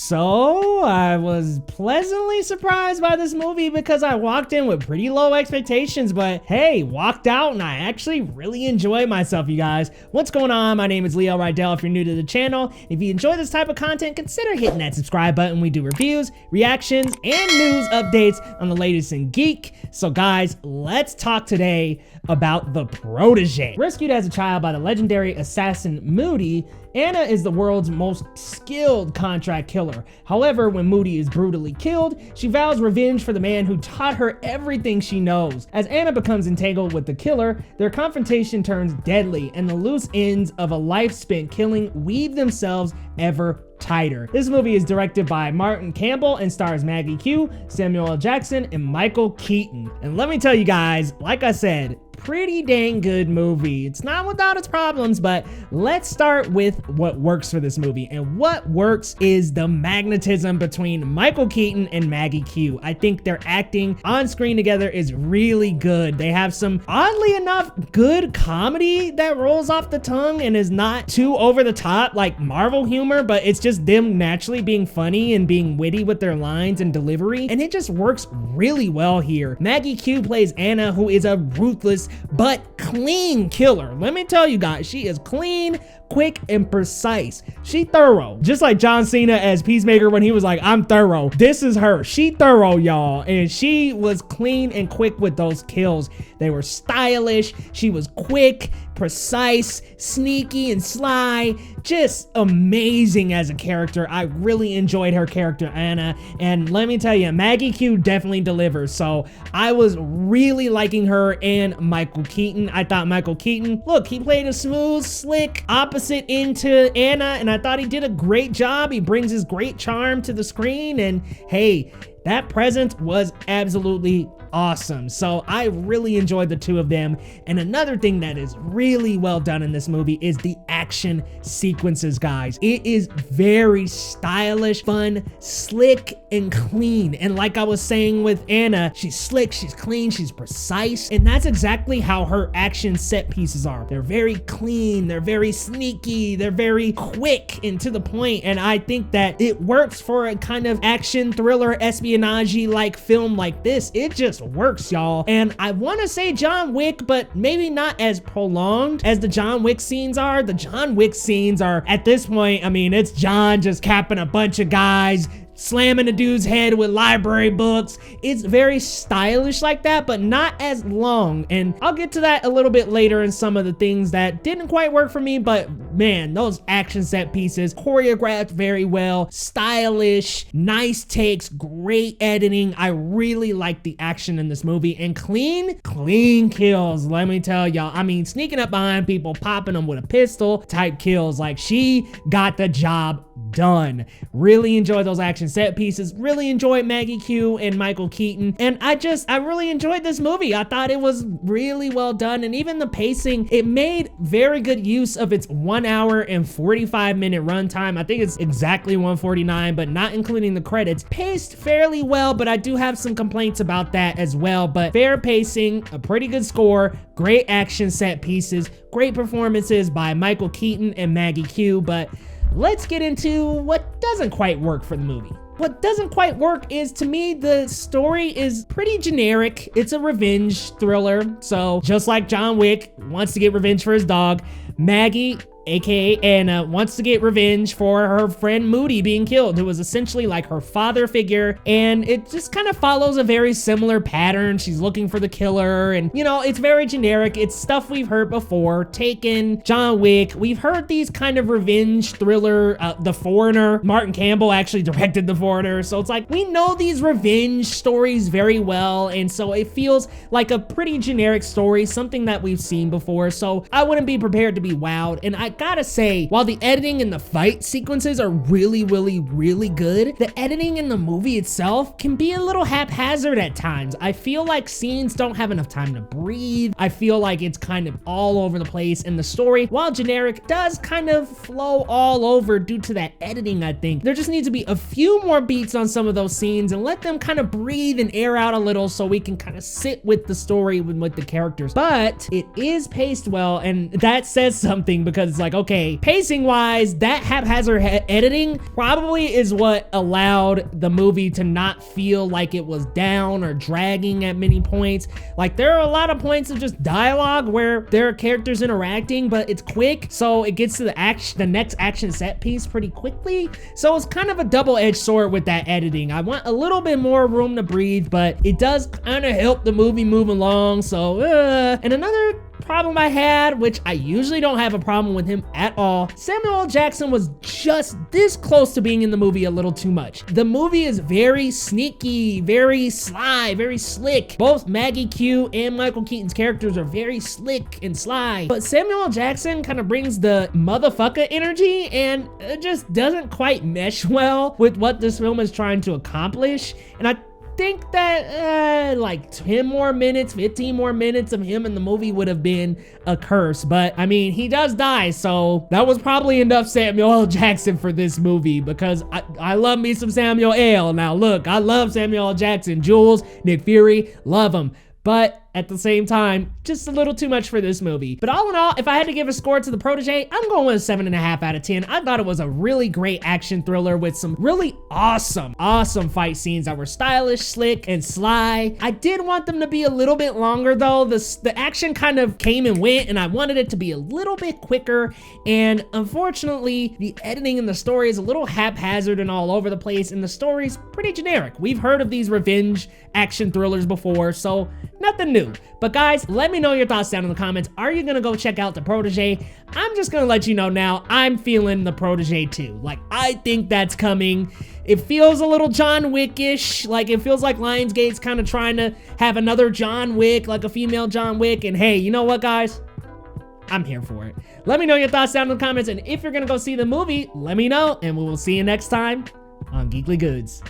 So I was pleasantly surprised by this movie because I walked in with pretty low expectations, but hey, walked out and I actually really enjoyed myself, you guys. What's going on? My name is Leo Rydell. If you're new to the channel, if you enjoy this type of content, consider hitting that subscribe button. We do reviews, reactions, and news updates on the latest in geek. So guys, let's talk today about the Protege. Rescued as a child by the legendary assassin Moody, Anna is the world's most skilled contract killer. However, when Moody is brutally killed, she vows revenge for the man who taught her everything she knows. As Anna becomes entangled with the killer, their confrontation turns deadly, and the loose ends of a life spent killing weave themselves ever tighter. This movie is directed by Martin Campbell and stars Maggie Q, Samuel L. Jackson, and Michael Keaton. And let me tell you guys, like I said, pretty dang good movie. It's not without its problems, but let's start with what works for this movie. And what works is the magnetism between Michael Keaton and Maggie Q. I think their acting on screen together is really good. They have some, oddly enough, good comedy that rolls off the tongue and is not too over the top like Marvel humor, but it's just them naturally being funny and being witty with their lines and delivery, and it just works really well here. Maggie Q plays Anna, who is a ruthless but clean killer. Let me tell you guys, she is clean, quick, and precise. She thorough. Just like John Cena as Peacemaker when he was like, I'm thorough. This is her. She thorough, y'all. And she was clean and quick with those kills. They were stylish. She was quick, precise, sneaky, and sly. Just amazing as a character. I really enjoyed her character, Anna. And let me tell you, Maggie Q definitely delivers. So I was really liking her and Michael Keaton. I thought Michael Keaton, look, he played a smooth, slick, opposite into Anna, and I thought he did a great job. He brings his great charm to the screen, and hey, that presence was absolutely awesome. So I really enjoyed the two of them. And another thing that is really well done in this movie is the action sequences, guys. It is very stylish, fun, slick, and clean. And like I was saying with Anna, she's slick, she's clean, she's precise, and that's exactly how her action set pieces are. They're very clean, they're very sneaky, they're very quick and to the point, and I think that it works for a kind of action thriller espionage-y like film like this. It just works, y'all. And I want to say John Wick, but maybe not as prolonged as the John Wick scenes are. The John Wick scenes are, at this point, I mean, it's John just capping a bunch of guys, slamming a dude's head with library books. It's very stylish like that, but not as long. And I'll get to that a little bit later in some of the things that didn't quite work for me, but man, those action set pieces, choreographed very well, stylish, nice takes, great editing. I really like the action in this movie, and clean kills, let me tell y'all. I mean, sneaking up behind people, popping them with a pistol type kills. Like, she got the job done. Really enjoyed those action set pieces, really enjoyed Maggie Q and Michael Keaton, and I really enjoyed this movie. I thought it was really well done, and even the pacing, it made very good use of its 1 hour and 45-minute runtime. I think it's exactly 149, but not including the credits. Paced fairly well, but I do have some complaints about that as well. But fair pacing, a pretty good score, great action set pieces, great performances by Michael Keaton and Maggie Q. But let's get into what doesn't quite work for the movie. What doesn't quite work is, to me, the story is pretty generic. It's a revenge thriller. So just like John Wick wants to get revenge for his dog, Maggie, aka Anna, wants to get revenge for her friend Moody being killed, who was essentially like her father figure, and it just kind of follows a very similar pattern. She's looking for the killer, and you know, it's very generic. It's stuff we've heard before. Taken, John Wick, we've heard these kind of revenge thriller. The Foreigner, Martin Campbell actually directed The Foreigner, so it's like we know these revenge stories very well, and so it feels like a pretty generic story, something that we've seen before. So I wouldn't be prepared to be wowed. And I gotta say, while the editing and the fight sequences are really good, the editing in the movie itself can be a little haphazard at times. I feel like scenes don't have enough time to breathe. I feel like it's kind of all over the place, and the story, while generic, does kind of flow all over due to that editing. I think there just needs to be a few more beats on some of those scenes and let them kind of breathe and air out a little so we can kind of sit with the story with the characters. But it is paced well, and that says something, because it's like, okay, pacing wise, that haphazard editing probably is what allowed the movie to not feel like it was down or dragging at many points. Like, there are a lot of points of just dialogue where there are characters interacting, but it's quick, so it gets to the next action set piece pretty quickly. So it's kind of a double-edged sword with that editing. I want a little bit more room to breathe, but it does kind of help the movie move along. So and another problem I had, which I usually don't have a problem with him at all, Samuel L. Jackson was just this close to being in the movie a little too much. The movie is very sneaky, very sly, very slick. Both Maggie Q and Michael Keaton's characters are very slick and sly, but Samuel L. Jackson kind of brings the motherfucker energy, and it just doesn't quite mesh well with what this film is trying to accomplish. And I think that like 10 more minutes, 15 more minutes of him in the movie would have been a curse. But I mean, he does die, so that was probably enough Samuel L. Jackson for this movie, because I love me some Samuel L. Now look, I love Samuel L. Jackson, Jules, Nick Fury, love him. But at the same time, just a little too much for this movie. But all in all, if I had to give a score to The Protege, I'm going with a 7.5 out of 10. I thought it was a really great action thriller with some really awesome fight scenes that were stylish, slick, and sly. I did want them to be a little bit longer though. The action kind of came and went, and I wanted it to be a little bit quicker. And unfortunately, the editing and the story is a little haphazard and all over the place, and the story's pretty generic. We've heard of these revenge action thrillers before, so nothing new. But guys, let me know your thoughts down in the comments. Are you gonna go check out The Protege? I'm just gonna let you know now, I'm feeling The Protege too. Like, I think that's coming. It feels a little John Wick-ish. Like, it feels like Lionsgate's kind of trying to have another John Wick, like a female John Wick. And hey, you know what, guys? I'm here for it. Let me know your thoughts down in the comments. And if you're gonna go see the movie, let me know. And we will see you next time on Geekly Goods.